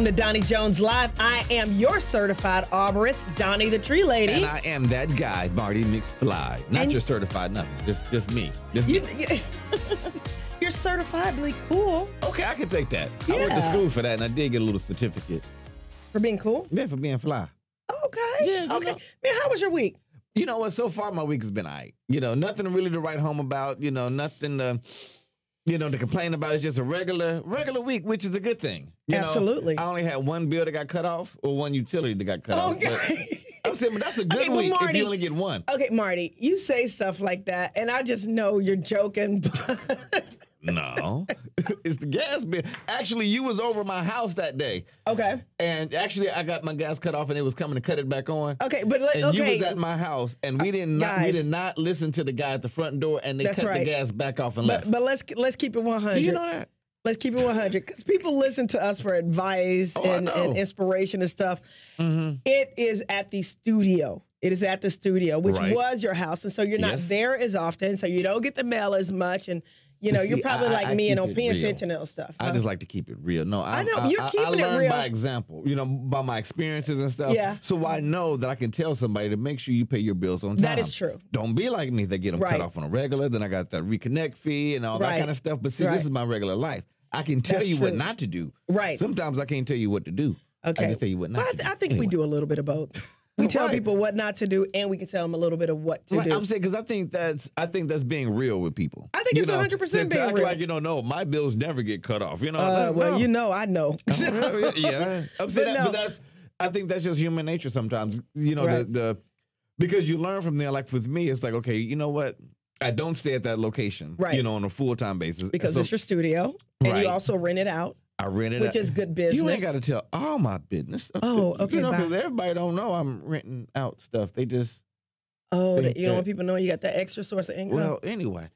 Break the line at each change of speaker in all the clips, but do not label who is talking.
Welcome to Donnie Jones Live. I am your certified arborist, Donnie the Tree Lady.
And I am that guy, Marty McFly. Not your certified nothing, just me. Just me.
You're certifiably cool.
Okay, I can take that.
Yeah.
I went to school for that, and I did get a little certificate.
For being cool?
Yeah, for being fly.
Okay.
Yeah.
Okay. Man, how was your week?
You know what? So far, my week has been all right. You know, nothing really to write home about. You know, nothing to... to complain about. It's just a regular week, which is a good thing.
Absolutely.
I only had one bill that got cut off or one utility that got cut off.
Okay.
I'm saying, but that's a good week if you only get one.
Okay, Marty, you say stuff like that, and I just know you're joking.
No, it's the gas bill. Actually, you was over my house that day.
Okay.
And actually, I got my gas cut off, and it was coming to cut it back on.
Okay, but
and you was at my house, and we did not listen to the guy at the front door, and they cut the gas back off and left.
But let's keep it 100.
Do you know that?
Let's keep it 100 because people listen to us for advice and inspiration and stuff. Mm-hmm. It is at the studio. It is at the studio, which was your house, and so you're not there as often, so you don't get the mail as much, and you're probably like me and don't pay attention to those stuff.
I just like to keep it real. No,
I know you're keeping it real.
I learn by example, by my experiences and stuff.
Yeah.
So I know that I can tell somebody to make sure you pay your bills on time.
That is true.
Don't be like me. They get them cut off on a regular. Then I got the reconnect fee and all that kind of stuff. But see, this is my regular life. I can tell you what not to do.
Right.
Sometimes I can't tell you what to do.
Okay.
I just tell you what not to do.
I think we do a little bit of both. We tell people what not to do, and we can tell them a little bit of what to do.
I'm saying because I think that's being real with people.
I think it's 100% being real.
Like no, my bills never get cut off.
I know.
Yeah, I'm saying but I think that's just human nature sometimes. Because you learn from there. Like with me, it's like okay, you know what? I don't stay at that location, on a full-time basis
because it's your studio, and you also rent it out.
I rent it out.
Which is good business.
You ain't got to tell all my business.
Oh, okay.
Because everybody don't know I'm renting out stuff. They just...
Oh, you don't want people knowing you got that extra source of income?
Well, anyway.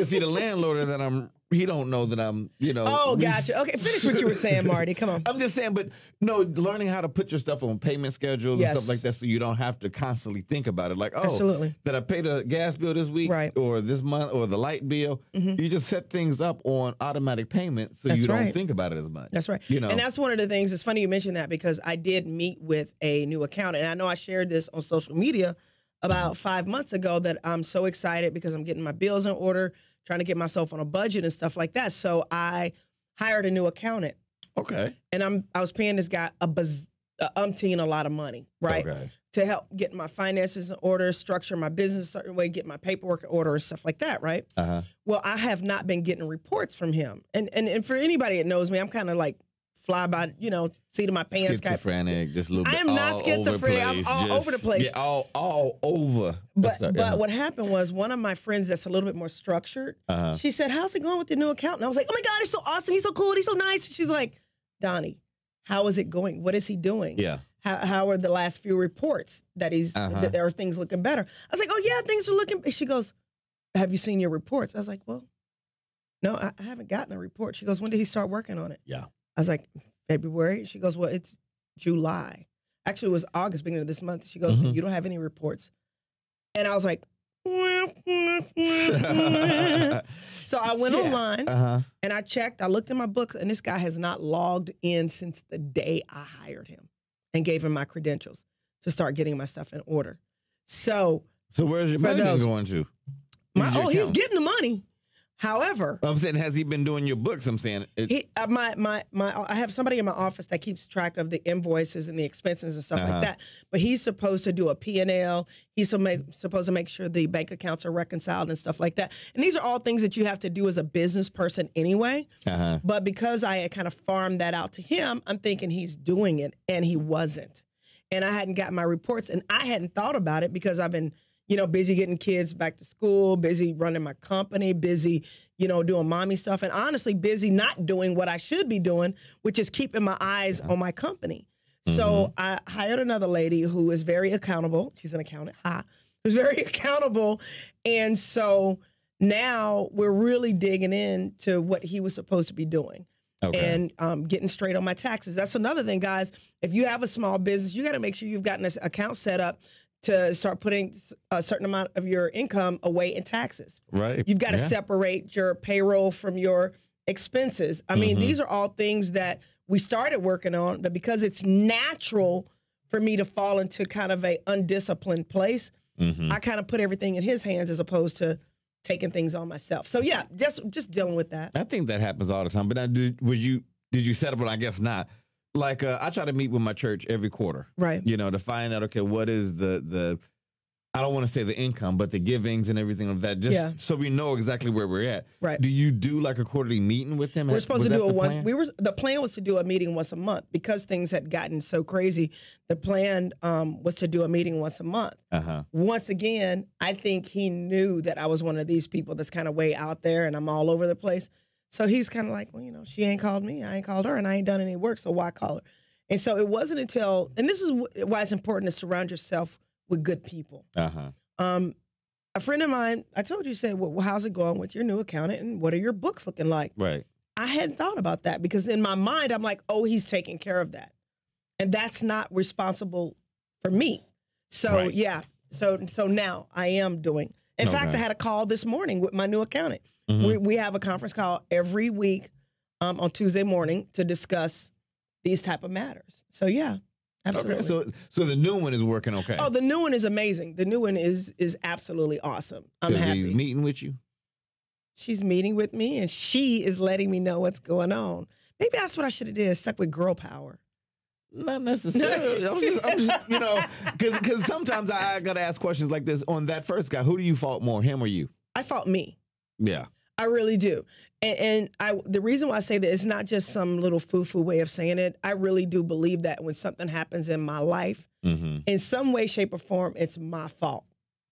See, the landlord he don't know that I'm,
Oh, gotcha. Okay, finish what you were saying, Marty. Come on.
I'm just saying, but learning how to put your stuff on payment schedules and stuff like that so you don't have to constantly think about it. Like,
absolutely.
Did I pay the gas bill this week or this month or the light bill? Mm-hmm. You just set things up on automatic payment so you don't think about it as much.
That's right. And that's one of the things. It's funny you mentioned that because I did meet with a new accountant. And I know I shared this on social media about 5 months ago that I'm so excited because I'm getting my bills in order, trying to get myself on a budget and stuff like that. So I hired a new accountant.
Okay.
And I was paying this guy a lot of money, right? Okay. To help get my finances in order, structure my business a certain way, get my paperwork in order and stuff like that, right? Uh-huh. Well, I have not been getting reports from him. And for anybody that knows me, I'm kind of like fly by, seat of my pants.
Schizophrenic, just a little bit.
I am not schizophrenic. I'm all over the place.
Yeah, all over.
But what happened was one of my friends that's a little bit more structured, she said, how's it going with the new accountant? I was like, oh my God, he's so awesome. He's so cool. He's so nice. She's like, Donnie, how is it going? What is he doing? Yeah. How are the last few reports that that there are things looking better? I was like, oh yeah, things are looking. She goes, have you seen your reports? I was like, well, no, I haven't gotten a report. She goes, when did he start working on it? Yeah. I was like, February. She goes, well, it's July. Actually, it was August, beginning of this month. She goes, you don't have any reports. And I was like, so I went online and I checked. I looked in my books, and this guy has not logged in since the day I hired him and gave him my credentials to start getting my stuff in order. So
where's your money going to?
He's getting the money. However,
I'm saying, has he been doing your books? I'm saying,
I have somebody in my office that keeps track of the invoices and the expenses and stuff like that. But he's supposed to do a P&L. He's supposed to make sure the bank accounts are reconciled and stuff like that. And these are all things that you have to do as a business person anyway. But because I had kind of farmed that out to him, I'm thinking he's doing it, and he wasn't. And I hadn't got my reports, and I hadn't thought about it because I've been busy getting kids back to school, busy running my company, busy, doing mommy stuff, and honestly busy not doing what I should be doing, which is keeping my eyes on my company. So I hired another lady who is very accountable. She's an accountant, who's very accountable. And so now we're really digging into what he was supposed to be doing. And getting straight on my taxes. That's another thing, guys. If you have a small business, you got to make sure you've gotten this account set up to start putting a certain amount of your income away in taxes. Right. You've got to separate your payroll from your expenses. I mean, these are all things that we started working on, but because it's natural for me to fall into kind of a undisciplined place, I kind of put everything in his hands as opposed to taking things on myself. So yeah, just dealing with that.
I think that happens all the time. But now, did you set up? I guess not. Like I try to meet with my church every quarter,
right?
You know, to find out, okay, what is the I don't want to say the income, but the givings and everything of that, just so we know exactly where we're at.
Right.
Do you do like a quarterly meeting with them?
We're supposed to do the plan was to do a meeting once a month because things had gotten so crazy. The plan was to do a meeting once a month. Once again, I think he knew that I was one of these people that's kind of way out there and I'm all over the place. So he's kind of like, well, you know, she ain't called me, I ain't called her, and I ain't done any work, so why call her? And so it wasn't until, and this is why it's important to surround yourself with good people. A friend of mine, I told you, said, well, how's it going with your new accountant and what are your books looking like?
Right.
I hadn't thought about that because in my mind, I'm like, oh, he's taking care of that. And that's not responsible for me. So, yeah. So now I am doing. In fact, I had a call this morning with my new accountant. We have a conference call every week on Tuesday morning to discuss these type of matters. So, yeah. Absolutely.
Okay, so the new one is working okay.
Oh, the new one is amazing. The new one is absolutely awesome. I'm happy.
He's meeting with you?
She's meeting with me, and she is letting me know what's going on. Maybe that's what I should have did. Stuck with girl power.
Not necessarily. I'm just, you know, because sometimes I got to ask questions like this. On that first guy, who do you fault more, him or you?
I fault me.
Yeah.
I really do. And the reason why I say that is not just some little foo-foo way of saying it. I really do believe that when something happens in my life, in some way, shape, or form, it's my fault.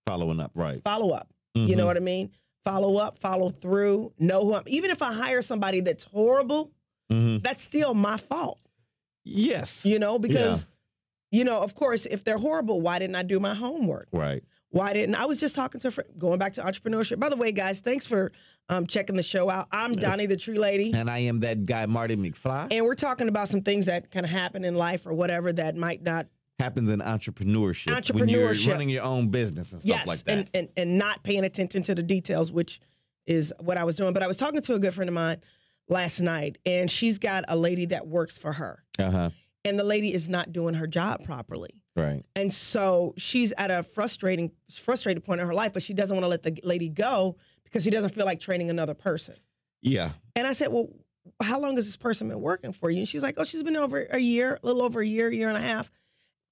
Following up, right.
Follow up. You know what I mean? Follow up, follow through, know who I'm. Even if I hire somebody that's horrible, that's still my fault.
Yes.
You know, because, you know, of course, if they're horrible, why didn't I do my homework?
Right.
Why didn't I was just talking to a friend, going back to entrepreneurship. By the way, guys, thanks for checking the show out. I'm Doni, the Tree Lady.
And I am that guy, Marty McFly.
And we're talking about some things that kind of happen in life or whatever that might not.
Happens in entrepreneurship. When you're running your own business and stuff like that.
And not paying attention to the details, which is what I was doing. But I was talking to a good friend of mine last night, and she's got a lady that works for her. And the lady is not doing her job properly.
Right.
And so she's at a frustrated point in her life, but she doesn't want to let the lady go because she doesn't feel like training another person.
Yeah.
And I said, well, how long has this person been working for you? And she's like, oh, she's been over a year, a little over a year and a half.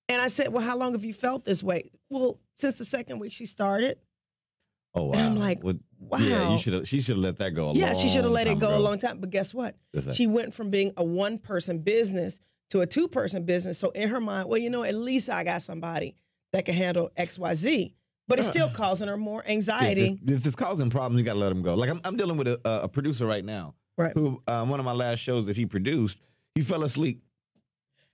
And I said, well, how long have you felt this way? Well, since the second week she started.
Oh, wow.
And I'm like, wow.
Yeah, she should have let that go a long time ago.
Yeah, she should have let it go a long time. But guess what? She went from being a one-person business to a two-person business. So in her mind, well, you know, at least I got somebody that can handle X, Y, Z. But it's still causing her more anxiety.
If it's causing problems, you got to let them go. Like I'm dealing with a producer right now, who one of my last shows that he produced, he fell asleep,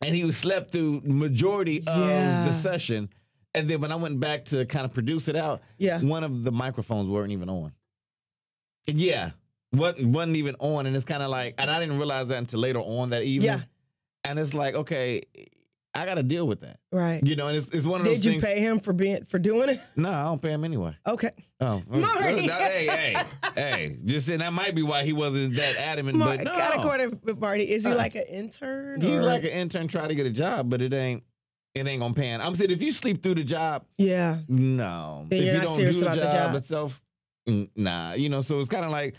and he was slept through majority of the session. And then when I went back to kind of produce it out, one of the microphones weren't even on. And wasn't even on, and it's kind of like, and I didn't realize that until later on that evening. Yeah. And it's like, okay, I got to deal with that. Right. You know, and it's one of those things.
Did you pay him for doing it?
No, I don't pay him anyway.
Okay.
Oh.
Marty.
Hey. Just saying that might be why he wasn't that adamant. But no.
Got a quarter, Marty. Is he like an intern?
He's like an intern trying to get a job, but it ain't going to pay him. I'm saying if you sleep through the job. Yeah. No.
Then
if
you don't do the job
itself, nah. You know, so it's kind of like,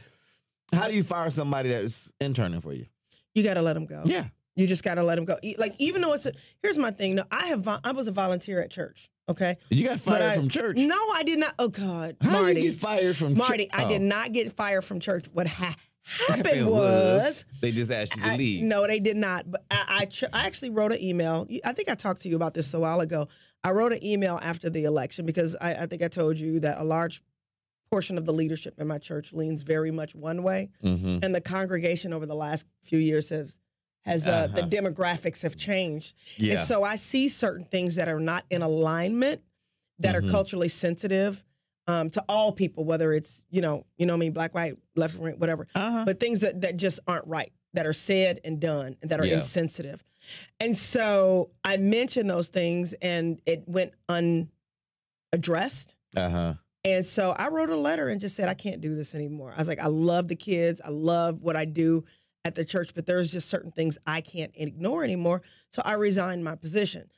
how do you fire somebody that's interning for you?
You got to let him go.
Yeah.
You just got to let him go. Like, even though here's my thing. No, I was a volunteer at church. Okay.
You got fired from church?
No, I did not. Oh God,
How
Marty.
Did you get fired from church?
Marty, I did not get fired from church. What happened was
they just asked you to leave.
No, they did not. But I actually wrote an email. I think I talked to you about this a while ago. I wrote an email after the election because I think I told you that a large portion of the leadership in my church leans very much one way, and the congregation over the last few years has the demographics have changed. Yeah. And so I see certain things that are not in alignment, that are culturally sensitive to all people, whether it's, you know what I mean, black, white, left, right, whatever. But things that just aren't right, that are said and done, and that are insensitive. And so I mentioned those things, and it went unaddressed. And so I wrote a letter and just said, I can't do this anymore. I was like, I love the kids. I love what I do. at the church, but there's just certain things I can't ignore anymore. So I resigned my position.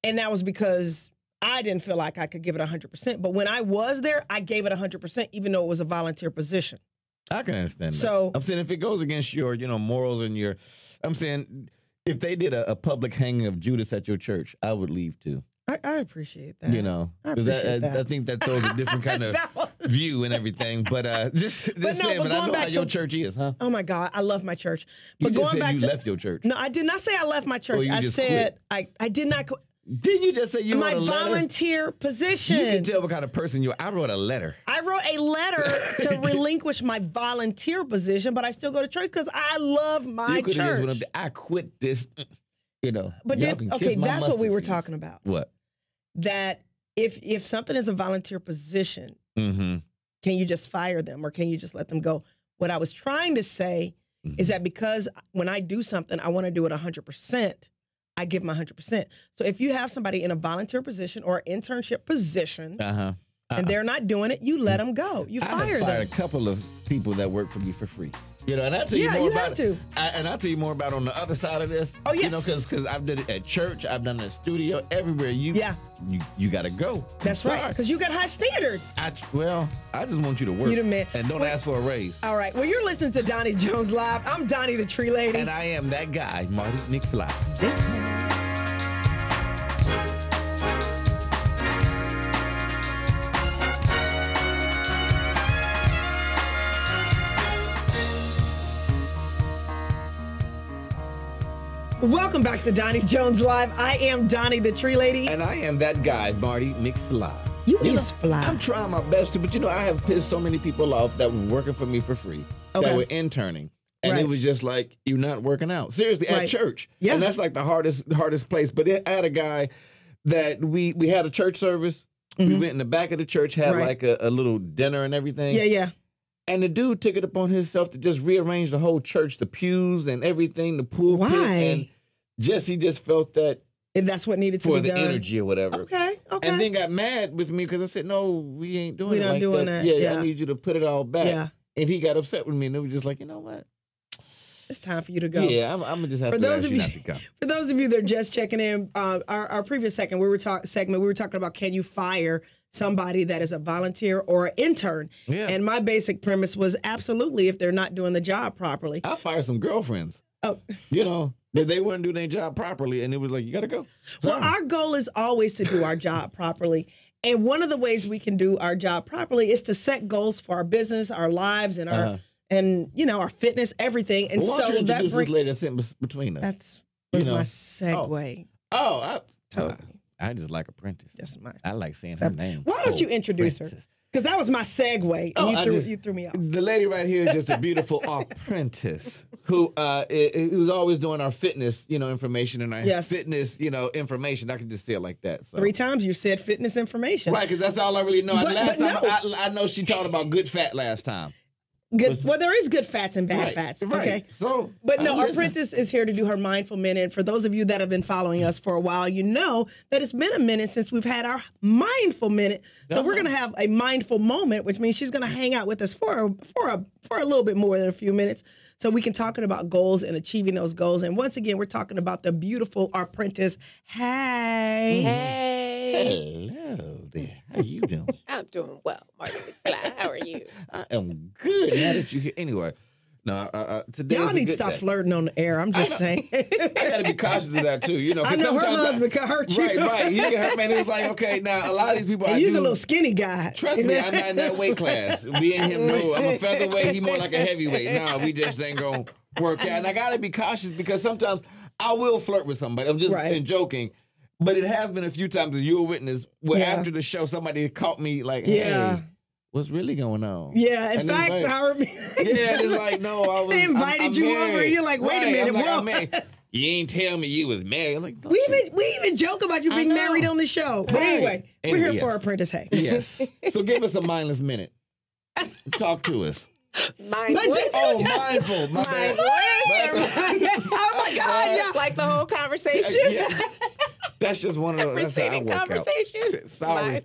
And that was because I didn't feel like I could give it 100%. But when I was there, I gave it 100%, even though it was a volunteer position.
I can understand that.
So
I'm saying if it goes against your, morals and I'm saying if they did a public hanging of Judas at your church, I would leave too.
I appreciate that.
I appreciate that. I think that throws a different kind of view and everything. But just saying, but I know how your church is, huh?
Oh my God, I love my church.
But you just said you left your church.
No, I did not say I left my church. I said I did not.
Didn't you just say you wrote a letter?
My volunteer position.
You can tell what kind of person you are. I wrote a letter.
I wrote a letter to relinquish my volunteer position, but I still go to church because I love my church.
Just went up there, I quit this,
But that's what we were talking about.
What?
That if something is a volunteer position, can you just fire them or can you just let them go? What I was trying to say is that because when I do something, I want to do it 100%. I give my 100%. So if you have somebody in a volunteer position or internship position and they're not doing it, you let them go. You fire them. I
fired a couple of people that work for me for free. And I'll tell you more about it. And I'll tell you more about on the other side of this.
Oh, yes.
Because I've done it at church, I've done it at studio, everywhere. You got to go.
That's right, because you got high standards.
I just want you to work. And don't ask for a raise.
All right. Well, you're listening to Donnie Jones Live. I'm Donnie the Tree Lady.
And I am that guy, Marty McFly.
Welcome back to Donnie Jones Live. I am Donnie the Tree Lady.
And I am that guy, Marty McFly.
You is fly.
I'm trying my best to, but I have pissed so many people off that were working for me for free, that were interning. And it was just like, you're not working out. Seriously, at church. Yeah. And that's like the hardest place. But I had a guy that we had a church service. We went in the back of the church, had like a little dinner and everything.
Yeah.
And the dude took it upon himself to just rearrange the whole church, the pews and everything, the pulpit.
Why?
And he just felt that.
And that's what needed to be done.
For the energy or whatever.
Okay.
And then got mad with me because I said, no, we ain't doing
it like that.
Yeah, I need you to put it all back.
Yeah.
And he got upset with me and it was just like, you know what?
It's time for you to go.
Yeah, I'm going to just have to ask you not to come.
For those of you that are just checking in, our previous segment, we were talking about can you fire somebody that is a volunteer or an intern. Yeah. And my basic premise was absolutely if they're not doing the job properly.
I fired some girlfriends.
Oh.
They wouldn't do their job properly. And it was like, you got to go.
Sorry. Well, our goal is always to do our job properly. And one of the ways we can do our job properly is to set goals for our business, our lives, and our our fitness, everything. And
why don't you introduce this lady that's in between us?
That was my segue.
I just like Apprentice.
That's my.
I like saying her name.
Why don't you introduce her? Because that was my segue, and you threw me off.
The lady right here is just a beautiful Apprentice who who's always doing our fitness, information and our fitness, information. I can just say it like that. So.
3 times you said fitness information.
Right, because that's all I really know. I know she talked about good fat last time.
Well, there is good fats and bad fats.
Right.
Okay.
So,
but no, Apprentice is here to do her mindful minute. For those of you that have been following us for a while, you know that it's been a minute since we've had our mindful minute. So we're going to have a mindful moment, which means she's going to hang out with us for a little bit more than a few minutes, so we can talk about goals and achieving those goals. And once again, we're talking about the beautiful Apprentice.
Hey. Hello there. How you doing?
I'm doing well, Marty McFly. How are you?
I am good. Now that you here. Anyway, no, today
y'all need to stop flirting on the air. I'm just saying.
I got to be cautious of that too.
I know her husband can hurt you.
Right. He can hurt me. And it's like, okay, now a lot of these people.
And you're a little skinny guy.
Trust me, I'm not in that weight class. Me and him, no. I'm a featherweight. He more like a heavyweight. No, we just ain't gonna work out. And I got to be cautious because sometimes I will flirt with somebody. I'm just joking. But it has been a few times that you're a witness where after the show somebody caught me like, hey, what's really going on?
Yeah, in fact,
it's like, no, I was.
They invited you over and you're like, wait a minute,
you ain't tell me you was married. I'm like,
we even joke about you being married on the show. But anyway, we're here for Apprentice Hay.
Yes. So give us a mindless minute. Talk to us.
Mindful.
Mindful. My bad.
Oh my God! Yeah.
Like the whole conversation.
That's just one of those.
Preceding conversation.
Sorry.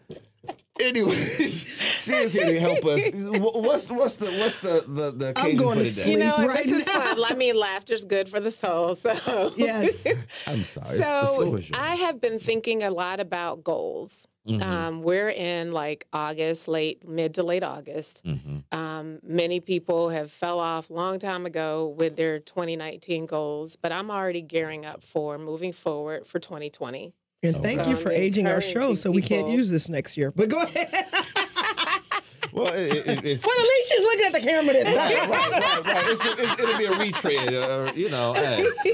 Anyways, She is here to help us. What's the occasion
I'm going
for
to
today?
sleep
This is
now.
fun. I mean, laughter's good for the soul. So
Yes.
I'm sorry.
So
the floor is yours.
I have been thinking a lot about goals. We're in like August, mid to late August. Many people have fell off long time ago with their 2019 goals, but I'm already gearing up for moving forward for 2020.
And thank you for aging our show so we can't use this next year. But go ahead.
Well, it's
Well, at least she's looking at the camera this time.
right. It'll be a retread,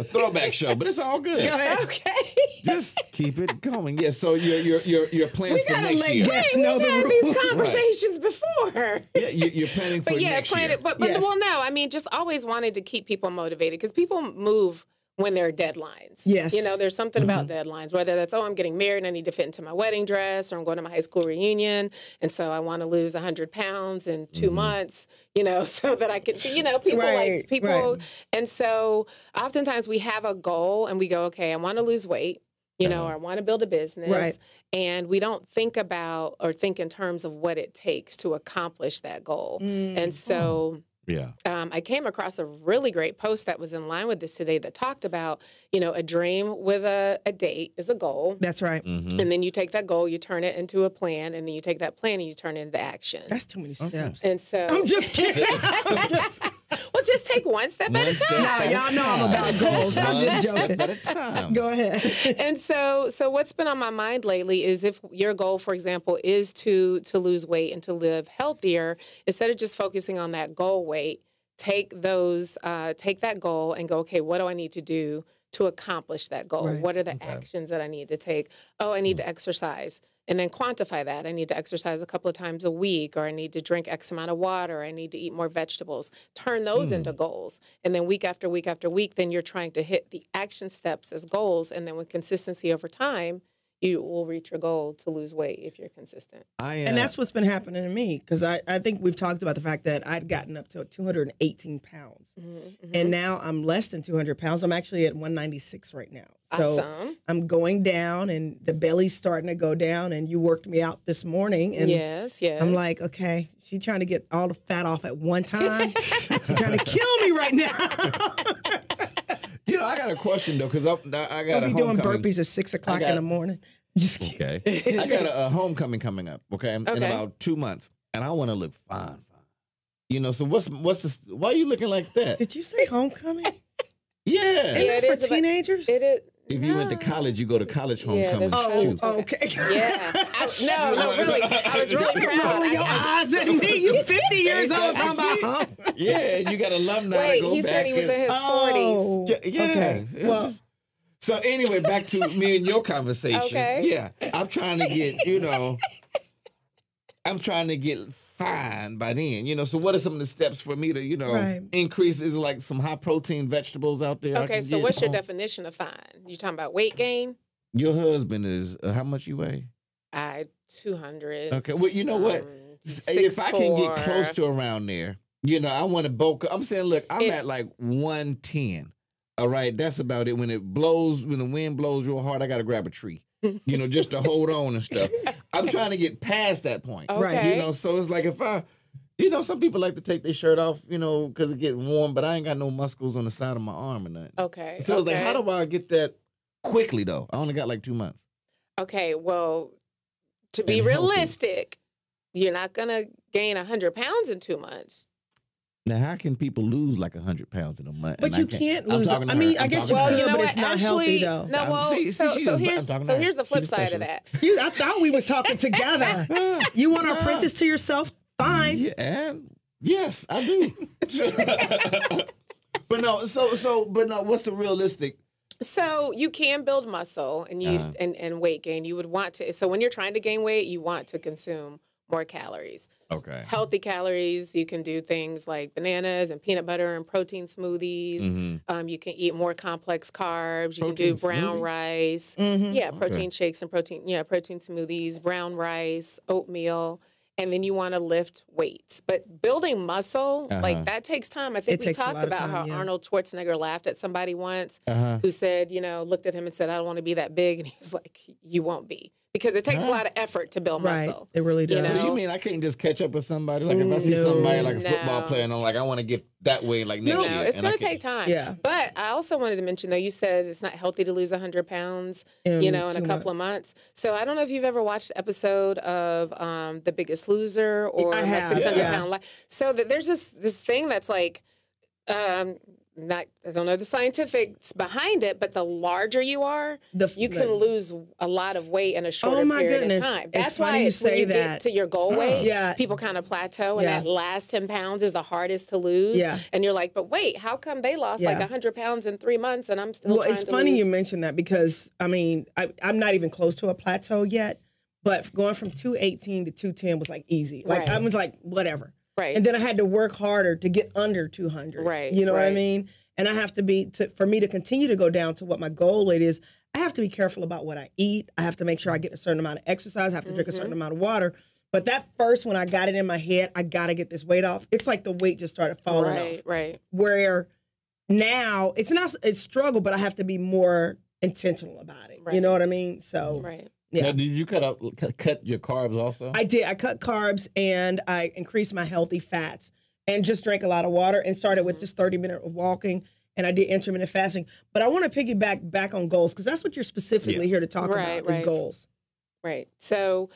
a throwback show, but it's all good.
Go ahead.
Okay.
Just keep it going. Yeah. So your plans for
gotta
next
let
year.
guests
We've
know the
had
rules.
these conversations before.
Yeah, you're planning for
But yeah,
next year.
But
Yes.
well, no, I mean, just always wanted to keep people motivated because people move when there are deadlines.
Yes.
You know, there's something about deadlines, whether that's, I'm getting married and I need to fit into my wedding dress, or I'm going to my high school reunion, and so I want to lose 100 pounds in 2 months, so that I can, people
Right,
like people.
right.
And so oftentimes we have a goal and we go, okay, I want to lose weight. Or I want to build a business.
Right.
And we don't think about or think in terms of what it takes to accomplish that goal. And so
Yeah.
I came across a really great post that was in line with this today that talked about, a dream with a date is a goal.
That's right.
And then you take that goal, you turn it into a plan, and then you take that plan and you turn it into action.
That's too many steps.
And so
I'm just kidding.
well, just take one step at a time.
No, y'all know I'm about goals. I'm just
One step
joking.
at a time.
Go ahead.
And so what's been on my mind lately is if your goal, for example, is to lose weight and to live healthier, instead of just focusing on that goal weight, take that goal and go, okay, what do I need to do to accomplish that goal?
Right.
What are the actions that I need to take? Oh, I need to exercise. And then quantify that. I need to exercise a couple of times a week, or I need to drink X amount of water. I need to eat more vegetables. Turn those into goals. And then week after week after week, then you're trying to hit the action steps as goals. And then with consistency over time, you will reach your goal to lose weight if you're consistent.
And that's what's been happening to me, because I think we've talked about the fact that I'd gotten up to 218 pounds. And now I'm less than 200 pounds. I'm actually at 196 right now. So
Awesome.
I'm going down, and the belly's starting to go down, and you worked me out this morning. And
Yes.
I'm like, okay, she's trying to get all the fat off at one time. She's trying to kill me right now.
I got a question though, because I got
I'll
a
be doing
homecoming.
burpees at 6 o'clock in the morning. Just kidding.
Okay. I got a homecoming coming up, in about 2 months, and I want to look fine. So what's why are you looking like that?
Did you say homecoming?
Yeah.
it
For
is about-
teenagers?
It is.
If you went to college, you go to college homecoming.
that's true.
Oh, okay.
Yeah. No, really. I was really proud.
Rolling your eyes at me. You 50 years old. Talking about homecoming.
Yeah, you got alumni to
Wait,
go
he
back.
said he was in his 40s.
Oh,
Yeah.
okay. Well,
So anyway, back to me and your conversation.
Okay.
Yeah, I'm trying to get, I'm trying to get fine by then. So what are some of the steps for me to,
Right.
increase? Is like some high protein vegetables out there? I
Okay,
can
so
get?
what's your definition of fine? You talking about weight gain?
Your husband is how much you weigh?
200.
Okay, well, you know what? If I can get
6'4".
close to around there, I want to bulk. I'm saying, look, I'm at like 110. All right, that's about it. When the wind blows real hard, I got to grab a tree, just to hold on and stuff. I'm trying to get past that point.
Okay.
So it's like if I, some people like to take their shirt off, because it gets warm, but I ain't got no muscles on the side of my arm or nothing.
Okay.
So it's like,
okay.
how do I get that quickly, though? I only got like 2 months.
Okay, well, to be
And healthy.
realistic, you're not going to gain 100 pounds in 2 months.
Now, how can people lose like 100 pounds in a month?
but
And
you can't
I'm
lose.
talking to
I mean,
her.
I
I'm
guess you
talking to
could,
her.
but it's not healthy, though.
No, well,
See,
so
she is-
here's
I'm talking to her.
here's the flip
She's a
side of that.
I thought we was talking together. You want to apprentice to yourself? Fine.
Yeah, and yes, I do. But no, but no, what's the realistic?
So you can build muscle and and weight gain. You would want to. So when you're trying to gain weight, you want to consume more calories.
Okay.
Healthy calories. You can do things like bananas and peanut butter and protein smoothies. You can eat more complex carbs. You can do
Protein
brown
smoothie?
rice. Yeah, protein shakes and protein smoothies, brown rice, oatmeal. And then you want to lift weights. But building muscle, like that takes time. I think
It
we
takes a
talked
lot of
about
time,
how
yeah.
Arnold Schwarzenegger laughed at somebody once who said, looked at him and said, I don't want to be that big. And he was like, you won't be. because it takes a lot of effort to build muscle.
It really does.
So you mean I can't just catch up with somebody? Like if I see somebody like a football player and I'm like, I want to get that way like next year.
It's going to take time.
Yeah.
But I also wanted to mention, though, you said it's not healthy to lose 100 pounds, in a couple of months. So I don't know if you've ever watched an episode of The Biggest Loser or My 600-Pound Life. So there's this thing that's like, I don't know the scientifics behind it, but the larger you are, you can lose a lot of weight in a shorter period of time. That's why when you get to your goal weight, people kind of plateau, and that last 10 pounds is the hardest to lose. Yeah. And you're like, but wait, how come they lost like 100 pounds in 3 months and I'm still trying to lose?
Well, it's funny you mentioned that because, I mean, I'm not even close to a plateau yet, but going from 218 to 210 was like easy. Like I was like, whatever.
Right.
And then I had to work harder to get under 200. Right. You know what I mean? And I have to for me to continue to go down to what my goal weight is, I have to be careful about what I eat. I have to make sure I get a certain amount of exercise. I have to drink a certain amount of water. But that first, when I got it in my head, I got to get this weight off. It's like the weight just started falling off. Right. Where now it's struggle, but I have to be more intentional about it. Right. You know what I mean? So. Right. Yeah.
Now, did you cut your carbs also?
I did. I cut carbs and I increased my healthy fats and just drank a lot of water and started with just 30 minutes of walking, and I did intermittent fasting. But I want to piggyback back on goals because that's what you're specifically here to talk about is goals.
Right. So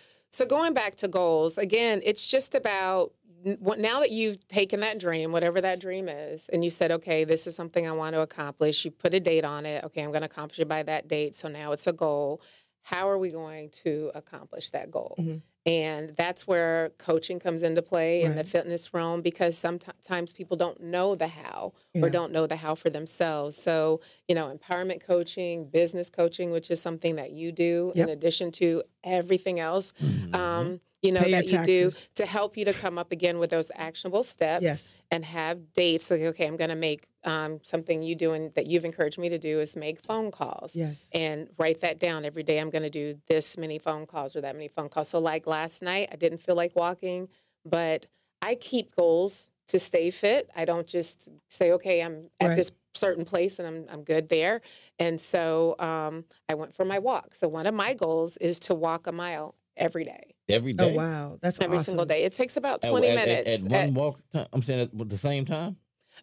going back to goals, again, it's just about now that you've taken that dream, whatever that dream is, and you said, okay, this is something I want to accomplish. You put a date on it. Okay, I'm going to accomplish it by that date. So now it's a goal. How are we going to accomplish that goal? Mm-hmm. And that's where coaching comes into play in the fitness realm, because sometimes people don't know the how or don't know the how for themselves. So, empowerment coaching, business coaching, which is something that you do in addition to everything else, that you do to help you to come up again with those actionable steps and have dates. Like, okay, I'm going to make something you do and that you've encouraged me to do is make phone calls and write that down. Every day I'm going to do this many phone calls or that many phone calls. So like last night, I didn't feel like walking, but I keep goals to stay fit. I don't just say, okay, I'm at this certain place and I'm good there. And so I went for my walk. So one of my goals is to walk a mile every day.
Every day?
Oh, wow. That's
every single day. It takes about 20 minutes.
At one walk time? I'm saying at the same time?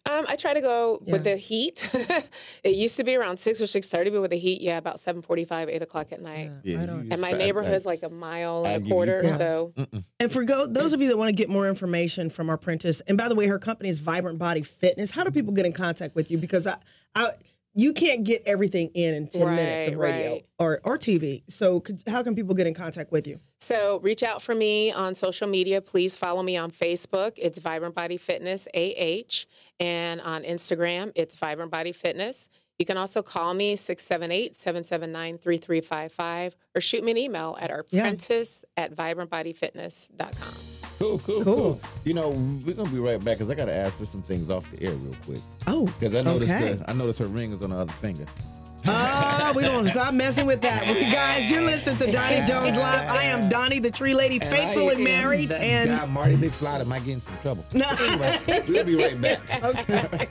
I try to go with the heat. It used to be around 6 or 6:30, but with the heat, about 7:45, 8 o'clock at night. And my neighborhood's like a mile and a quarter. So,
and for those of you that want to get more information from our apprentice, and by the way, her company is Vibrant Body Fitness. How do people get in contact with you? Because you can't get everything in 10 minutes of radio or TV. So how can people get in contact with you?
So reach out for me on social media. Please follow me on Facebook. It's Vibrant Body Fitness AH. And on Instagram, it's Vibrant Body Fitness. You can also call me 678-779-3355 or shoot me an email at apprentice@vibrantbodyfitness.com.
Cool. We're going to be right back because I got to ask her some things off the air real quick.
Oh,
because I noticed her ring is on the other finger.
Oh, we're going to stop messing with that. Guys, you're listening to Donnie Jones Live. I am Donnie, the tree lady, faithful and married. And
guy, Marty McFly, might get in some trouble. No. Anyway, we'll be right back.
Okay.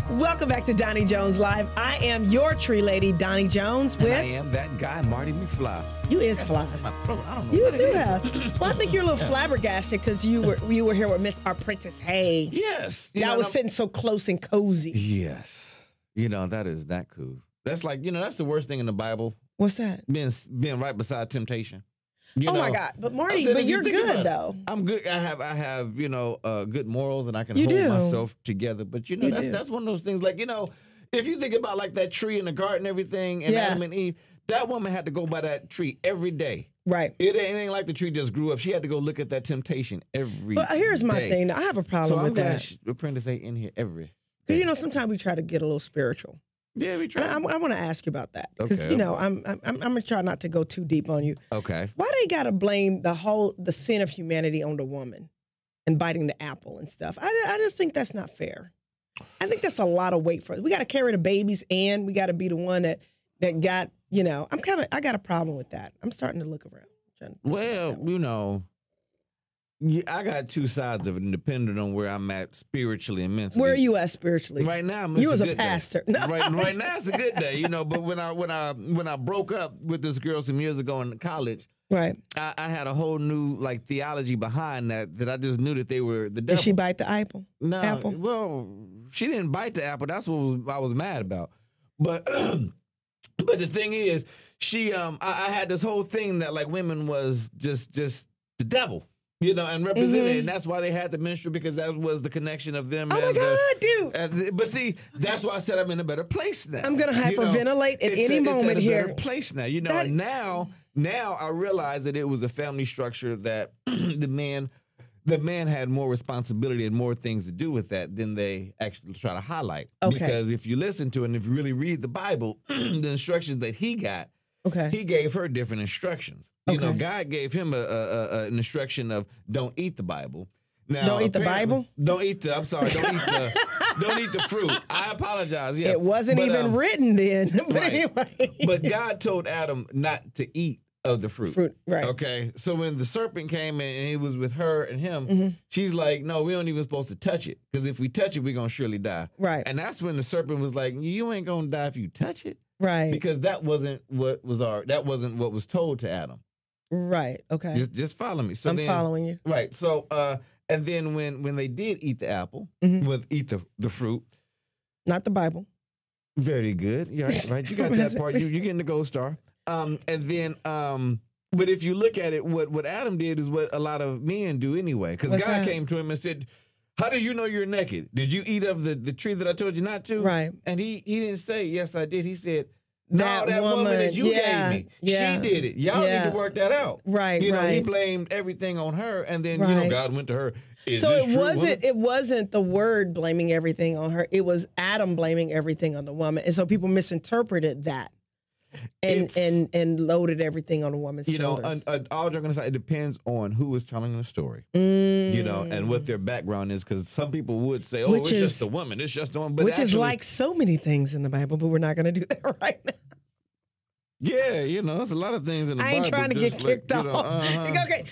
Welcome back to Donnie Jones Live. I am your tree lady, Donnie Jones.
And I am that guy, Marty McFly.
You is fly.
My throat. I don't know.
You do have. Well, I think you're a little flabbergasted because you were here with Miss Apprentice Hay.
Yes.
Y'all was sitting so close and cozy.
Yes. That is that cool. That's like, that's the worst thing in the Bible.
What's that?
Being right beside temptation.
My God! But Marty, you're good though.
I'm good. I have good morals, and I can hold myself together. But that's one of those things. Like if you think about like that tree in the garden, everything, and Adam and Eve, that woman had to go by that tree every day.
Right.
It ain't like the tree just grew up. She had to go look at that temptation every day.
But here's my thing. I have a problem with that.
So Apprentice ain't in here every
day. Sometimes we try to get a little spiritual.
Yeah, we try.
I want to ask you about that because I'm gonna try not to go too deep on you.
Okay.
Why they gotta blame the sin of humanity on the woman and biting the apple and stuff? I just think that's not fair. I think that's a lot of weight for us. We got to carry the babies and we got to be the one that got. I got a problem with that. I'm starting to look around.
Well, you know, I got two sides of it, and depending on where I'm at spiritually and mentally.
Where are you at spiritually?
Right now,
you was a pastor.
No. Right now, it's a good day, you know. But when I broke up with this girl some years ago in college,
right,
I had a whole new like theology behind that I just knew that they were the devil.
Did she bite the apple?
No,
apple?
Well, she didn't bite the apple. That's what I was mad about. But but the thing is, she I had this whole thing that like women was just the devil. You know, and represented, and that's why they had the minstrel, because that was the connection of them.
Oh my God, dude!
But see, that's why I said I'm in a better place now.
I'm gonna hyperventilate at any moment here.
It's in a better place now, you know. And now I realize that it was a family structure that the man had more responsibility and more things to do with that than they actually try to highlight.
Okay.
Because if you listen to it and if you really read the Bible, the instructions that he got.
Okay.
He gave her different instructions. You know, God gave him an instruction of don't eat the Bible. Now,
don't eat the Bible?
Don't eat the don't eat the fruit. I apologize. Yeah.
It wasn't even written then. But
right.
anyway.
But God told Adam not to eat of the fruit.
Right.
Okay. So when the serpent came in and he was with her and him, she's like, no, we don't even supposed to touch it. Because if we touch it, we're gonna surely die.
Right.
And that's when the serpent was like, you ain't gonna die if you touch it.
Right.
Because that wasn't what was told to Adam.
Right. Okay.
Just follow me. So
I'm following you.
Right. So and then when they did eat the apple, eat the fruit.
Not the Bible.
Very good. Yeah, right. You got that part. You're getting the gold star. And then but if you look at it, what Adam did is what a lot of men do anyway. Because God came to him and said, how do you know you're naked? Did you eat of the tree that I told you not to?
Right.
And he didn't say, yes, I did. He said, no, that woman that you gave me, she did it. Y'all need to work that out.
Right,
You know, he blamed everything on her, and then, you know, God went to her.
So it wasn't the word blaming everything on her. It was Adam blaming everything on the woman. And so people misinterpreted that. And loaded everything on a woman's shoulders.
You know, all joking aside, it depends on who is telling the story, you know, and what their background is. Because some people would say, "Oh, it's just a woman. It's just a woman," but
which is like so many things in the Bible. But we're not going to do that right now.
Yeah, you know, there's a lot of things in the Bible.
I ain't trying to get kicked off. Okay,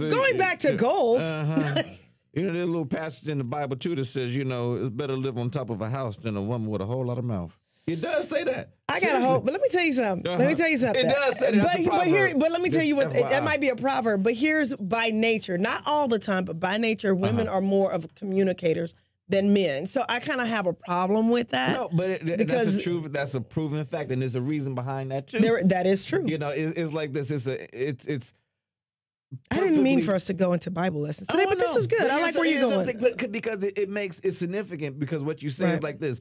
going back to goals.
You know, there's a little passage in the Bible too that says, you know, it's better to live on top of a house than a woman with a whole lot of mouth. It does say that. I got a whole,
but let me tell you something. Let me tell you something.
It does say that.
But let me tell you what, that might be a proverb, but here's by nature, not all the time, but by nature, women are more of communicators than men. So I kind of have a problem with that.
No, but that's a truth. That's a proven fact, and there's a reason behind that too.
That is true.
You know, it's like this. It's.
I didn't mean for us to go into Bible lessons today, but this is good. I like where you're going.
Because it's significant, because what you say is like this.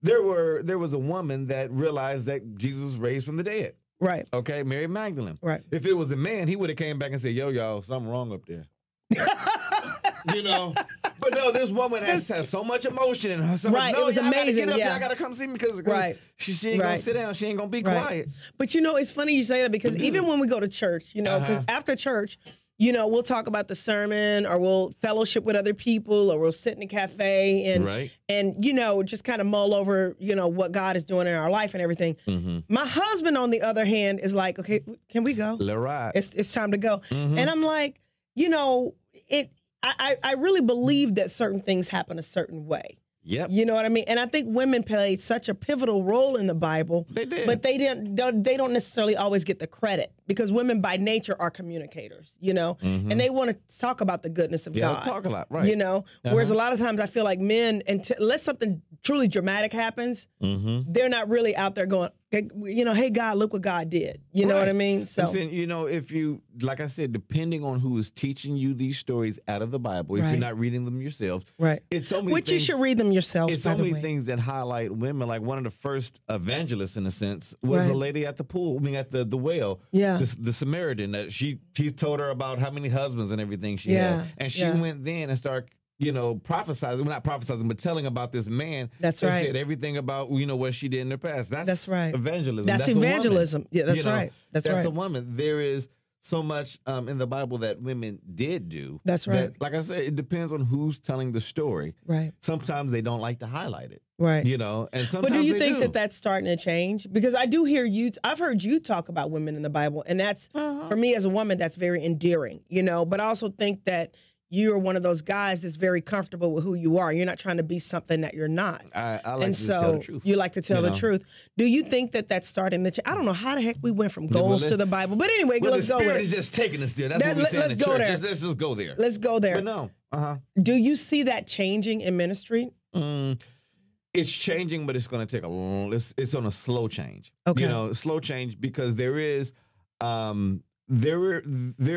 There was a woman that realized that Jesus was raised from the dead.
Right.
Okay, Mary Magdalene.
Right.
If it was a man, he would have came back and said, yo, y'all, something wrong up there. You know? But no, this woman has so much emotion in her.
Right, no, it was amazing.
I gotta come see me because she ain't gonna sit down. She ain't gonna be quiet.
But you know, it's funny you say that, because even when we go to church, you know, because after church, you know, we'll talk about the sermon, or we'll fellowship with other people, or we'll sit in a cafe and you know, just kind of mull over, you know, what God is doing in our life and everything. My husband, on the other hand, is like, okay, can we go?
Let's ride.
It's time to go. And I'm like, you know, I really believe that certain things happen a certain way.
Yep.
You know what I mean? And I think women played such a pivotal role in the Bible.
They did.
But they don't necessarily always get the credit, because women by nature are communicators, you know, and they want to talk about the goodness of God.
Talk a lot, right.
You know, whereas a lot of times I feel like men, unless something truly dramatic happens, they're not really out there going, you know, hey, God, look what God did. You know what I mean? So,
I'm saying, you know, if you, like I said, depending on who is teaching you these stories out of the Bible, if you're not reading them yourselves, it's so many
Which
things,
you should read them yourself,
it's
by
so
the
many
way.
things that highlight women. Like one of the first evangelists, in a sense, was a lady at the pool, at the well.
Yeah.
The Samaritan, that she told her about how many husbands and everything she had. And she went then and started, you know, prophesizing, well, not prophesizing, but telling about this man.
That's
that
right.
said everything about, you know, what she did in the past. That's
right.
Evangelism.
That's evangelism. Yeah, that's right. That's right.
a woman. There is so much in the Bible that women did do.
That's right.
That, like I said, it depends on who's telling the story.
Right.
Sometimes they don't like to highlight it.
Right.
You know, and sometimes
But do you think
do.
that that's starting to change? Because I do hear you, I've heard you talk about women in the Bible, and that's, for me as a woman, that's very endearing, you know, but I also think that you're one of those guys that's very comfortable with who you are. You're not trying to be something that you're not.
I like to tell the truth.
You like to tell the truth. Do you think that that's starting to change? I don't know how the heck we went from goals to the Bible. But anyway, let's go with it.
The Spirit is just taking us there. That's what we say in the church. Let's just go there.
Let's go there.
But no.
Do you see that changing in ministry?
It's changing, but it's going to take a long, it's on a slow change.
Okay.
You know, slow change because there are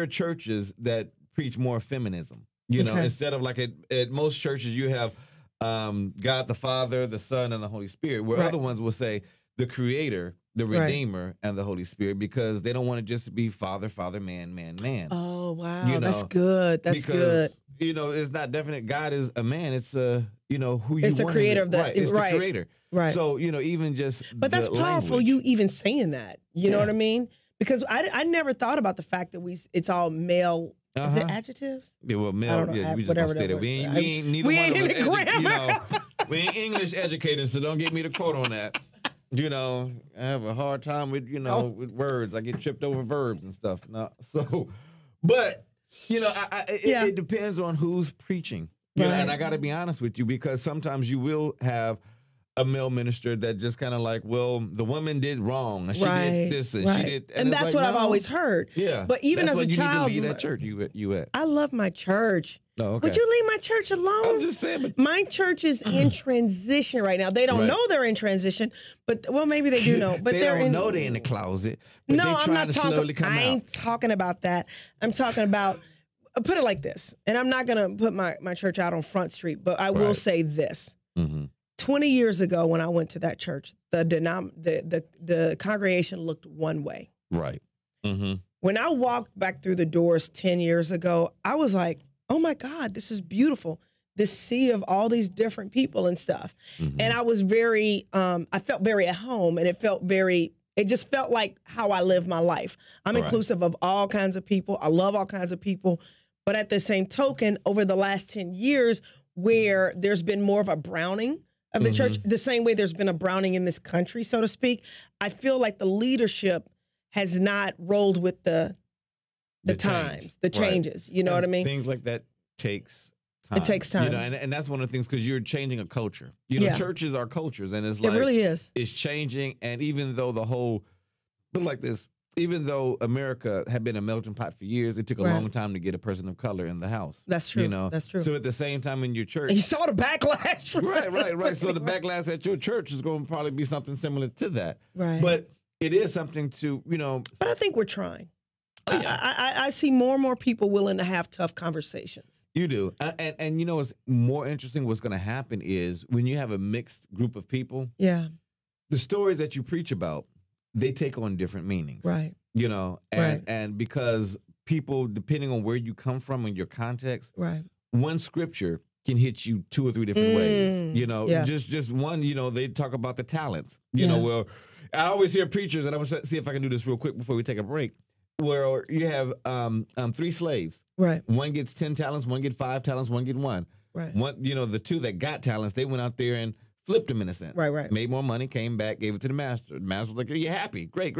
churches that preach more feminism. You know, instead of like at most churches you have God the Father, the Son, and the Holy Spirit, where other ones will say the Creator, the Redeemer, and the Holy Spirit, because they don't want it just to be Father, Father, Man, Man, Man.
Oh, wow.
You know,
that's good. That's good.
You know, it's not definite. God is a man. It's you know, who you
It's the
want
creator of the
It's the creator.
Right.
So, you know, even just
But that's powerful, you even saying that. You know what I mean? Because I never thought about the fact that it's all male. Is it adjectives?
Yeah, well, male, we just gonna stay there. We ain't neither one of us you know, we ain't English educators, so don't get me to quote on that. You know, I have a hard time with, you know, with words. I get tripped over verbs and stuff. No, so, but, you know, it depends on who's preaching. You know, and I got to be honest with you, because sometimes you will have a male minister that just kind of like, well, the woman did wrong. She did this and she did.
And that's like, what I've always heard.
Yeah.
But even as a child.
You need to leave that church you at.
I love my church.
Oh, okay.
Would you leave my church alone?
I'm just saying. But
my church is in transition right now. They don't know they're in transition, but well, maybe they do know. But
they don't know they're in the closet. But
no,
I'm
not talking. I ain't talking about that. I'm talking about. Put it like this, and I'm not gonna put my church out on Front Street, but I will say this. 20 years ago, when I went to that church, the congregation looked one way.
Right.
When I walked back through the doors 10 years ago, I was like, oh my God, this is beautiful. This sea of all these different people and stuff. And I was very, I felt very at home, and it just felt like how I live my life. I'm inclusive of all kinds of people. I love all kinds of people. But at the same token, over the last 10 years, where there's been more of a browning of the church, the same way there's been a browning in this country, so to speak, I feel like the leadership has not rolled with the times, the changes. You know what I mean?
Things like that takes time.
It takes time.
You know, and that's one of the things, because you're changing a culture. You know, churches are cultures, and it's like,
it really is.
It's changing, and even though even though America had been a melting pot for years, it took a long time to get a person of color in the house.
That's true.
You know,
that's true.
So at the same time in your church,
and you saw the backlash.
Right. So the backlash at your church is going to probably be something similar to that.
Right.
But it is something to, you know.
But I think we're trying. I see more and more people willing to have tough conversations.
You do. And you know what's more interesting, what's going to happen is when you have a mixed group of people,
the
stories that you preach about, they take on different meanings.
Right.
You know, and because people, depending on where you come from and your context, one scripture can hit you 2 or 3 different ways. You know, just one, you know, they talk about the talents. You know, well, I always hear preachers, and I'm going to see if I can do this real quick before we take a break, where you have 3 slaves.
Right.
One gets 10 talents, one gets 5 talents, one gets 1.
Right.
One, you know, the 2 that got talents, they went out there and flipped them in a sense.
Right.
Made more money, came back, gave it to the master. The master was like, "Are you happy? Great.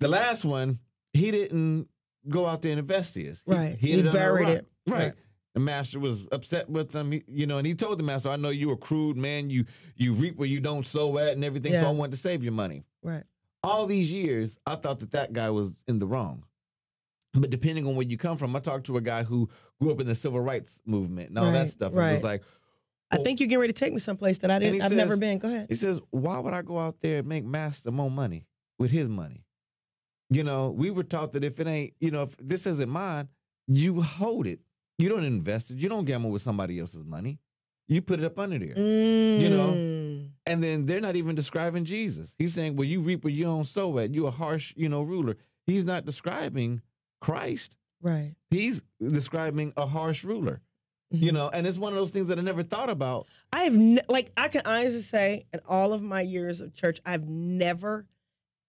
The last one, he didn't go out there and invest his.
He buried it.
Right. The master was upset with him, you know, and he told the master, "I know you're a crude man. You reap where you don't sow at and everything, so I wanted to save your money."
Right.
All these years, I thought that guy was in the wrong. But depending on where you come from, I talked to a guy who grew up in the civil rights movement and all that stuff. And it was like,
I think you're getting ready to take me someplace that I've never been. Go ahead.
He says, "Why would I go out there and make master more money with his money?" You know, we were taught that if it ain't, you know, if this isn't mine, you hold it. You don't invest it. You don't gamble with somebody else's money. You put it up under there, you know? And then they're not even describing Jesus. He's saying, well, you reap where you don't sow at. You're a harsh, you know, ruler. He's not describing Christ.
Right.
He's describing a harsh ruler, you know? And it's one of those things that I never thought about. I
can honestly say, in all of my years of church, I've never,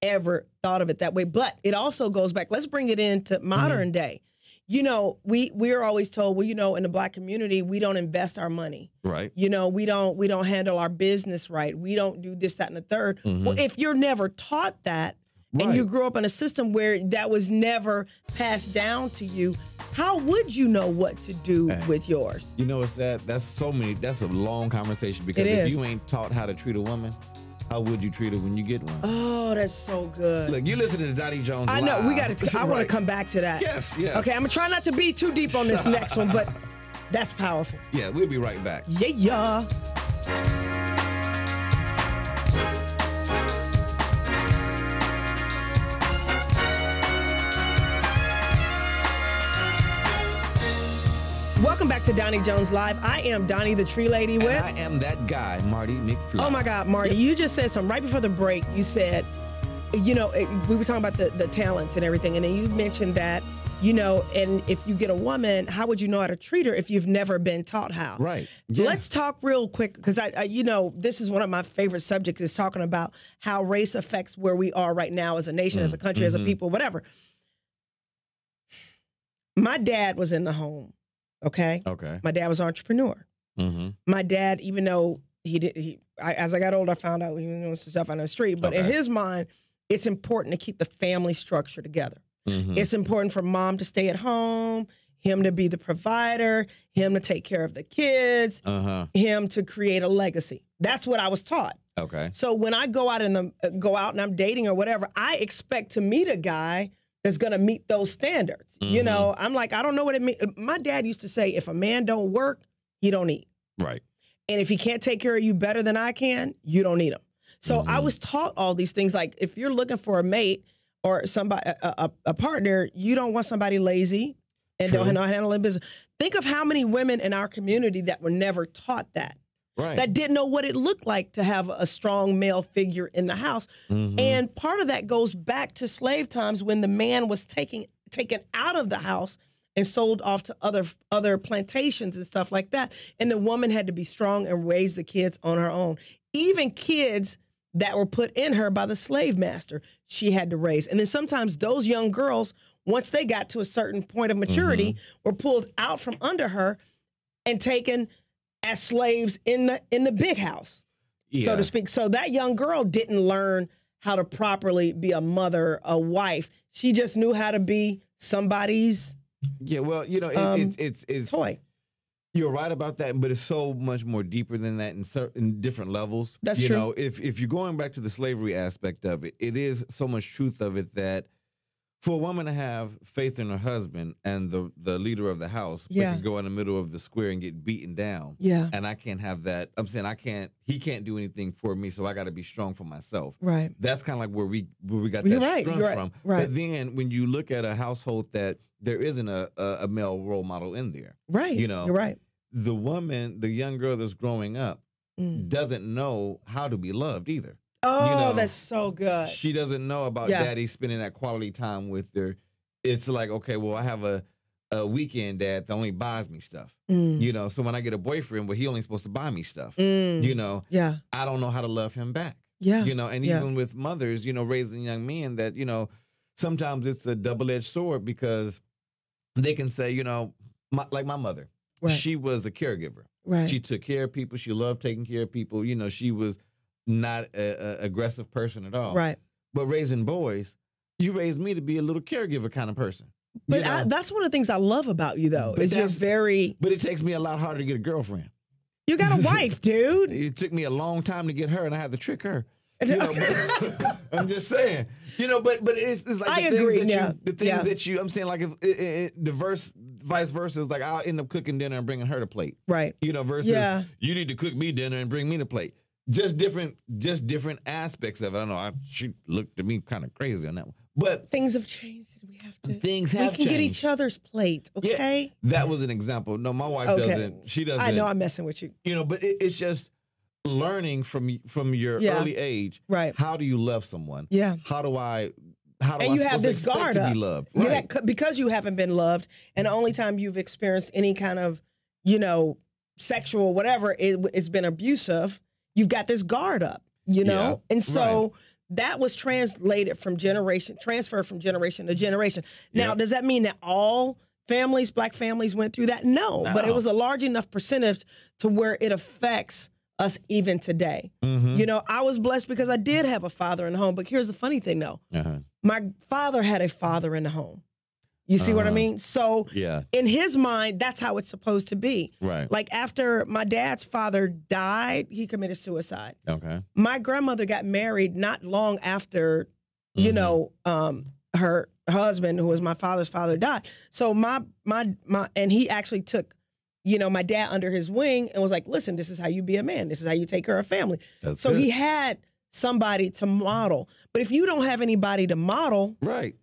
ever thought of it that way. But it also goes back. Let's bring it into modern day. You know, we're always told, well, you know, in the Black community, we don't invest our money. Right. You know, we don't handle our business right. We don't do this, that, and the third. Well, if you're never taught that, and you grew up in a system where that was never passed down to you, how would you know what to do with yours?
You know, it's that's a long conversation, because if you ain't taught how to treat a woman, how would you treat her when you get one?
Oh, that's so good.
Look, you listen to Doni Jones
I know,
live.
we got to, I want to come back to that.
Yes.
Okay, I'm going to try not to be too deep on this next one, but that's powerful.
Yeah, we'll be right back.
Yeah. Welcome back to Doni Jones Live. I am Doni, the tree lady with...
And I am that guy, Marty McFly.
Oh, my God, Marty, you just said something right before the break. You said, you know, we were talking about the talents and everything, and then you mentioned that, you know, and if you get a woman, how would you know how to treat her if you've never been taught how?
Right. Yeah.
Let's talk real quick, because, you know, this is one of my favorite subjects, is talking about how race affects where we are right now as a nation, as a country, as a people, whatever. My dad was in the home. Okay. My dad was an entrepreneur. My dad, even though as I got older, I found out he was doing some stuff on the street. But in his mind, it's important to keep the family structure together. It's important for mom to stay at home, him to be the provider, him to take care of the kids, him to create a legacy. That's what I was taught. Okay. So when I go out and I'm dating or whatever, I expect to meet a guy that's going to meet those standards. You know, I'm like, I don't know what it means. My dad used to say, if a man don't work, he don't eat. Right. And if he can't take care of you better than I can, you don't need him. So I was taught all these things. Like, if you're looking for a mate or somebody, a partner, you don't want somebody lazy and don't know how to handle their business. Think of how many women in our community that were never taught that. Right. That didn't know what it looked like to have a strong male figure in the house. And part of that goes back to slave times, when the man was taken out of the house and sold off to other plantations and stuff like that. And the woman had to be strong and raise the kids on her own. Even kids that were put in her by the slave master, she had to raise. And then sometimes those young girls, once they got to a certain point of maturity, were pulled out from under her and taken as slaves in the big house, so to speak. So that young girl didn't learn how to properly be a mother, a wife. She just knew how to be somebody's
well, you know, it's
toy.
You're right about that, but it's so much more deeper than that in different levels.
That's true.
You know, if you're going back to the slavery aspect of it, it is so much truth of it that for a woman to have faith in her husband and the leader of the house, they can go in the middle of the square and get beaten down. Yeah. And I can't have that. I'm saying he can't do anything for me, so I got to be strong for myself. Right. That's kind of like where we got that strength from. Right. But then when you look at a household that there isn't a male role model in there. Right. You know. You're right. The woman, the young girl that's growing up, doesn't know how to be loved either.
Oh, you know, that's so good.
She doesn't know about daddy spending that quality time with her. It's like, okay, well, I have a weekend dad that only buys me stuff. You know, so when I get a boyfriend, well, he only supposed to buy me stuff. You know, I don't know how to love him back. You know, and even with mothers, you know, raising young men, that, you know, sometimes it's a double-edged sword, because they can say, you know, like my mother, she was a caregiver. Right. She took care of people. She loved taking care of people. You know, she was not an aggressive person at all. Right. But raising boys, you raised me to be a little caregiver kind of person.
But that's one of the things I love about you, though, is you're very...
But it takes me a lot harder to get a girlfriend.
You got a wife, dude.
It took me a long time to get her, and I had to trick her. You know, I'm just saying. You know, but it's like the things that you, I'm saying, like, if vice versa is like, I'll end up cooking dinner and bringing her the plate. Right. You know, versus you need to cook me dinner and bring me the plate. Just different aspects of it. I know she looked at me kind of crazy on that one, but
things have changed. We have to.
Things have changed.
We can get each other's plate. Okay.
Yeah, that was an example. No, my wife doesn't. She doesn't.
I know I'm messing with you.
You know, but it's just learning from your early age. Right. How do you love someone? Yeah. How do I
you have this guard up.
To be loved? Right.
Because you haven't been loved, and the only time you've experienced any kind of, you know, sexual whatever, it's been abusive. You've got this guard up, you know? And so that was transferred from generation to generation. Now, does that mean that all families, black families, went through that? No, but it was a large enough percentage to where it affects us even today. You know, I was blessed because I did have a father in the home. But here's the funny thing, though. My father had a father in the home. You see what I mean? So in his mind, that's how it's supposed to be.
Right.
Like after my dad's father died, he committed suicide.
Okay.
My grandmother got married not long after, you know, her husband, who was my father's father, died. So and he actually took, you know, my dad under his wing and was like, listen, this is how you be a man. This is how you take care of family. So he had somebody to model. But if you don't have anybody to model,
right.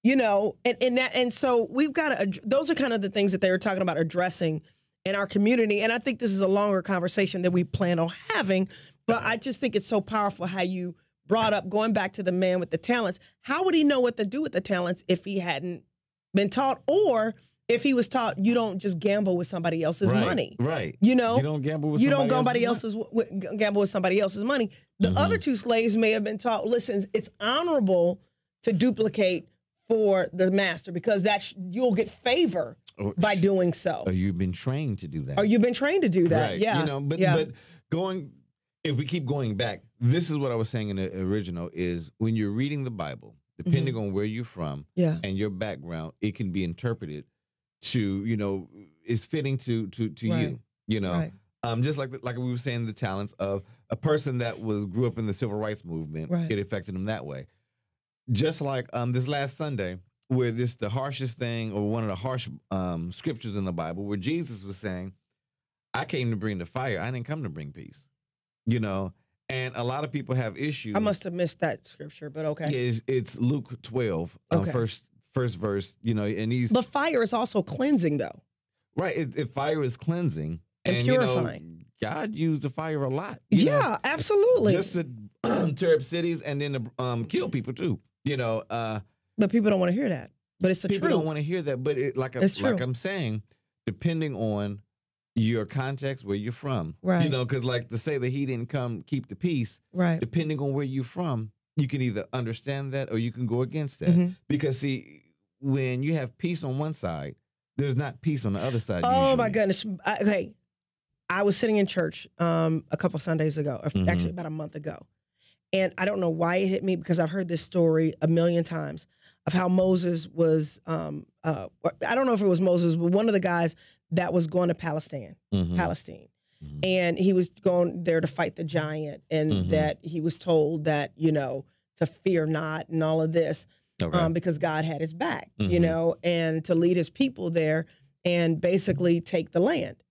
You know, and so we've got to, those are kind of the things that they were talking about addressing in our community. And I think this is a longer conversation that we plan on having, but I just think it's so powerful how you brought up going back to the man with the talents. How would he know what to do with the talents if he hadn't been taught, or if he was taught you don't just gamble with somebody else's money?
Right.
You know,
you don't gamble with somebody
gamble with somebody else's money. The other two slaves may have been taught, listen, it's honorable to duplicate for the master, because you'll get favor by doing so.
Or you've been trained to do that.
Or you've been trained to do that.
Right.
Yeah.
You know, but if we keep going back, this is what I was saying in the original, is when you're reading the Bible, depending on where you're from and your background, it can be interpreted to, you know, is fitting to you know. Right. Just like we were saying, the talents of a person that grew up in the civil rights movement, it affected them that way. Just like this last Sunday, where the harshest thing, or one of the harsh scriptures in the Bible, where Jesus was saying, I came to bring the fire. I didn't come to bring peace. You know, and a lot of people have issues.
I must have missed that scripture, but okay.
It's Luke 12, first verse, you know, and
the fire is also cleansing, though.
Right. Fire is cleansing.
And purifying.
You know, God used the fire a lot.
Yeah, absolutely.
Just to tear up cities and then to kill people, too. You know,
but people don't want to hear that. But it's the truth.
People don't want to hear that. But like I'm saying, depending on your context, where you're from,
right?
You know, because like to say that he didn't come keep the peace,
right? Depending
on where you're from, you can either understand that or you can go against that. Because see, when you have peace on one side, there's not peace on the other side.
Oh my goodness! Okay, I was sitting in church a couple Sundays ago, or actually about a month ago. And I don't know why it hit me, because I've heard this story a million times of how Moses was, I don't know if it was Moses, but one of the guys that was going to Palestine. And he was going there to fight the giant, and that he was told that, you know, to fear not and all of this, because God had his back, you know, and to lead his people there and basically take the land.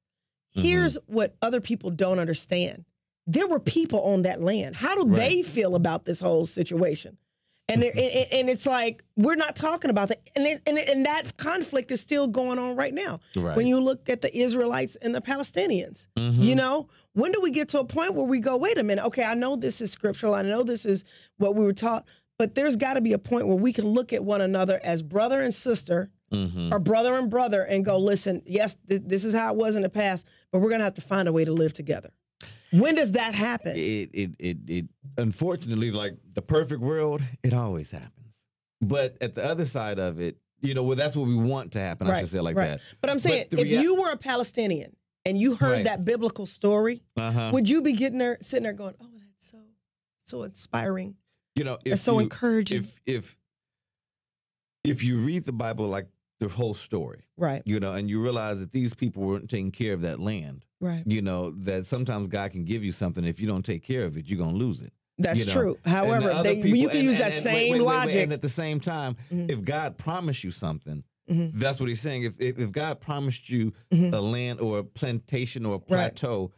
Here's what other people don't understand. There were people on that land. How do they feel about this whole situation? And it's like, we're not talking about that. And that conflict is still going on right now. Right. When you look at the Israelites and the Palestinians, you know, when do we get to a point where we go, wait a minute, okay, I know this is scriptural. I know this is what we were taught, but there's got to be a point where we can look at one another as brother and sister, or brother and brother, and go, listen, yes, this is how it was in the past, but we're going to have to find a way to live together. When does that happen?
It unfortunately, like the perfect world, it always happens. But at the other side of it, you know, well, that's what we want to happen. I should say it like that.
But I'm saying, if you were a Palestinian and you heard that biblical story, would you be sitting there going, "Oh, that's so inspiring"?
You know,
it's so encouraging.
If you read the Bible like the whole story,
right?
You know, and you realize that these people weren't taking care of that land,
right?
You know, that sometimes God can give you something. If you don't take care of it, you're gonna lose it.
That's true. However, you can use that same logic.
And at the same time, if God promised you something, that's what he's saying. If God promised you a land or a plantation or a plateau,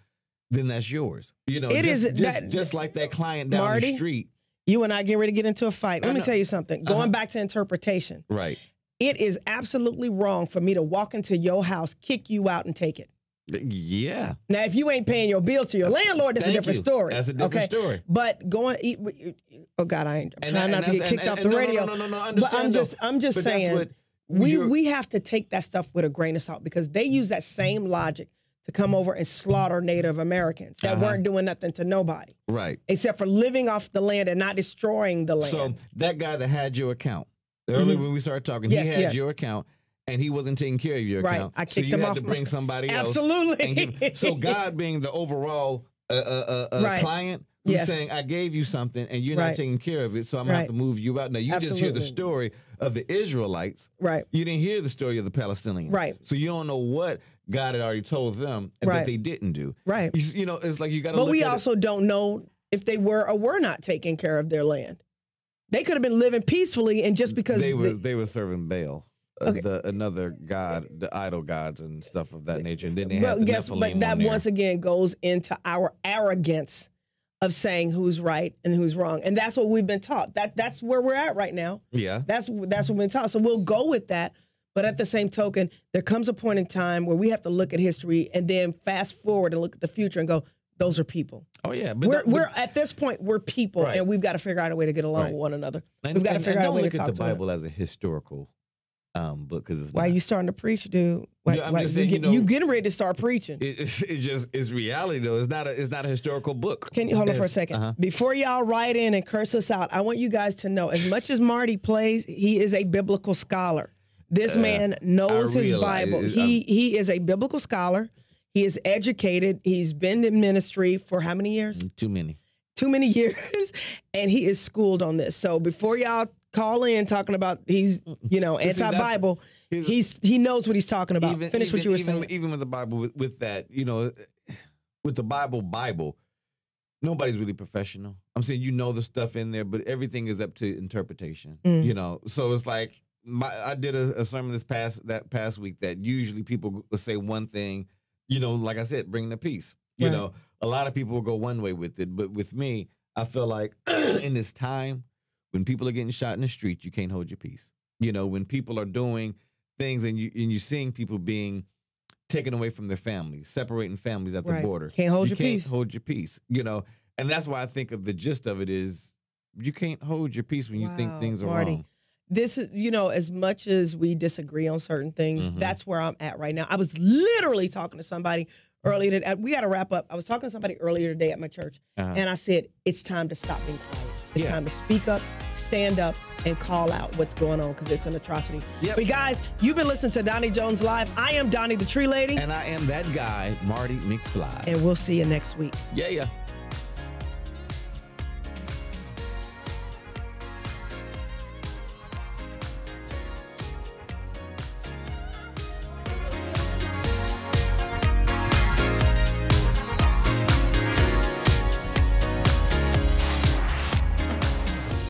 then that's yours. You know, just like that client down
Marty,
the street.
You and I get ready to get into a fight. Let me tell you something. Going back to interpretation.
Right.
It is absolutely wrong for me to walk into your house, kick you out, and take it.
Yeah.
Now, if you ain't paying your bills to your landlord, that's a different story.
That's a different story.
But oh God, I'm trying not to get kicked off the radio.
No.
But I'm just saying, we have to take that stuff with a grain of salt, because they use that same logic to come over and slaughter Native Americans that weren't doing nothing to nobody.
Right.
Except for living off the land and not destroying the land.
So that guy that had your account, earlier when we started talking, he had your account and he wasn't taking care of your account.
I kicked
so you
him
had
off
to bring somebody else.
Absolutely.
So God being the overall client, who's saying, I gave you something and you're not taking care of it, so I'm going to have to move you out. Now, you just hear the story of the Israelites.
Right.
You didn't hear the story of the Palestinians.
Right.
So you don't know what God had already told them and that they didn't do.
Right.
You know, it's like you got to look at it.
But we also don't know if they were or were not taking care of their land. They could have been living peacefully, and just because
they were serving Baal. Another god, the idol gods and stuff of that nature. And then they had the Nephilim
but that
on there.
once again goes into our arrogance of saying who's right and who's wrong. And that's what we've been taught. That's where we're at right now.
Yeah.
That's what we've been taught. So we'll go with that. But at the same token, there comes a point in time where we have to look at history and then fast forward and look at the future and go, those are people.
Oh, yeah.
But we're at this point, we're people, and we've got to figure out a way to get along with one another. We've got to figure out a way to talk to
don't look at the Bible as a historical book, because it's
why
not.
You starting to preach, dude?
I'm just saying,
you getting ready to start preaching?
It's reality though. It's not a historical book.
Can you hold on for a second before y'all write in and curse us out? I want you guys to know, as much as Marty plays, he is a biblical scholar. This man knows his Bible. He is a biblical scholar. He is educated. He's been in ministry for how many years?
Too many
years, and he is schooled on this. So before y'all call in talking about he's anti-Bible, he knows what he's talking about. Finish what you were saying.
Even with the Bible, with that, with the Bible, nobody's really professional. I'm saying the stuff in there, but everything is up to interpretation. So it's like I did a sermon this past week that usually people will say one thing, like I said, bring the peace. A lot of people will go one way with it, but with me, I feel like in this time, when people are getting shot in the street, you can't hold your peace. When people are doing things and you're seeing people being taken away from their families, separating families at the border.
Can't hold your peace.
Hold your peace. And that's why I think of the gist of it is you can't hold your peace when you think things are wrong.
This is, as much as we disagree on certain things, that's where I'm at right now. I was literally talking to somebody earlier today. We got to wrap up. I was talking to somebody earlier today at my church, and I said, it's time to stop being quiet. It's time to speak up, stand up, and call out what's going on, because it's an atrocity. Yep. But guys, you've been listening to Donnie Jones Live. I am Donnie the Tree Lady.
And I am that guy, Marty McFly.
And we'll see you next week.
Yeah.